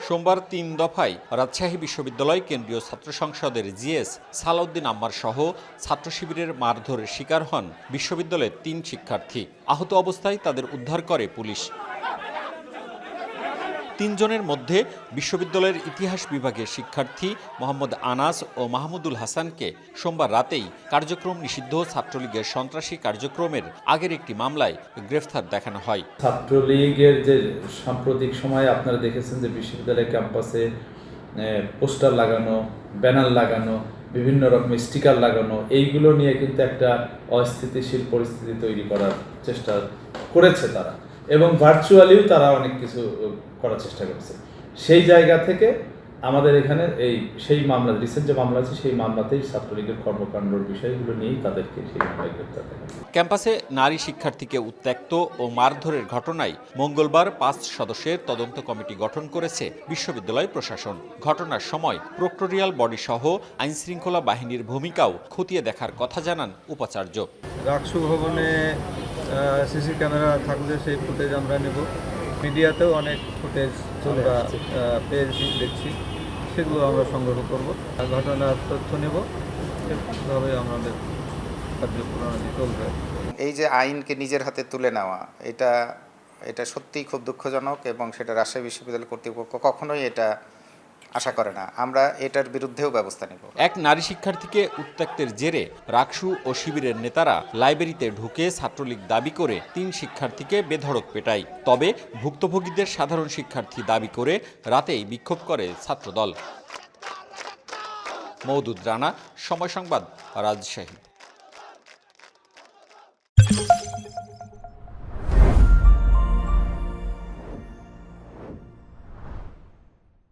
সোমবার ৩ দফায় রাজশাহী বিশ্ববিদ্যালয় কেন্দ্রীয় ছাত্র সংসদের জিএস সালাউদ্দিন আম্মার সহ ছাত্র শিবিরের মারধরের শিকার হন বিশ্ববিদ্যালয়ের ৩ শিক্ষার্থী। আহত অবস্থায় তাদের উদ্ধার করে পুলিশ। ৩ জনের মধ্যে বিশ্ববিদ্যালয়ের ইতিহাস বিভাগের শিক্ষার্থী মোহাম্মদ আনাস ও মাহমুদুল হাসানকে সোমবার রাতেই কার্যক্রম নিষিদ্ধ ছাত্রলীগের সন্ত্রাসী কার্যক্রমের আগের একটি মামলায় গ্রেফতার দেখানো হয়। ছাত্রলীগের যে সাম্প্রতিক সময়ে আপনারা দেখেছেন যে বিশ্ববিদ্যালয় ক্যাম্পাসে পোস্টার লাগানো, ব্যানার লাগানো, বিভিন্ন রকমের স্টিকার লাগানো, এইগুলো নিয়ে কিন্তু একটা অস্থিতিশীল পরিস্থিতি তৈরি করার চেষ্টা করেছে তারা, এবং ভার্চুয়ালিও তারা অনেক কিছু করার চেষ্টা করেছে। সেই জায়গা থেকে আমাদের এখানে সেই মামলা, রিসেন্ট যে মামলা আছে সেই মামলাতেই ছাত্রলীগের কর্মকাণ্ডের বিষয়গুলো নিয়েই তাদেরকে সেই মামলায় গ্রেফতার করা হয়। ক্যাম্পাসে নারী শিক্ষার্থীকে উত্ত্যক্ত ও মারধরের ঘটনায় মঙ্গলবার ৫ সদস্যের তদন্ত কমিটি গঠন করেছে বিশ্ববিদ্যালয় প্রশাসন। ঘটনার সময় প্রক্টোরিয়াল বডি সহ আইনশৃঙ্খলা বাহিনীর ভূমিকাও খতিয়ে দেখার কথা জানান উপাচার্য। রাকসু ভবনে সিসি ক্যামেরা থাকলে সেই ফুটেজ আমরা নেব, মিডিয়াতেও অনেক ফুটেজ আমরা পেয়েছি, দেখছি, সেগুলো আমরা সংগ্রহ করব, ঘটনার তথ্য নেব, এভাবে আমাদের কার্যপ্রণালী চলবে। এই যে আইনকে নিজের হাতে তুলে নেওয়া, এটা সত্যিই খুব দুঃখজনক, এবং সেটা রাজশাহী বিশ্ববিদ্যালয় কর্তৃপক্ষ কখনোই এটা আশা করে না। আমরা এটার বিরুদ্ধেও ব্যবস্থা নেব। এক নারী শিক্ষার্থীকে উত্ত্যক্তের জেরে রাকসু ও শিবিরের নেতারা লাইব্রেরিতে ঢুকে ছাত্রলীগ দাবি করে ৩ শিক্ষার্থীকে বেধড়ক পেটায়। তবে ভুক্তভোগীদের সাধারণ শিক্ষার্থী দাবি করে রাতেই বিক্ষোভ করে ছাত্রদল। মওদুদ রানা, সময় সংবাদ, রাজশাহী।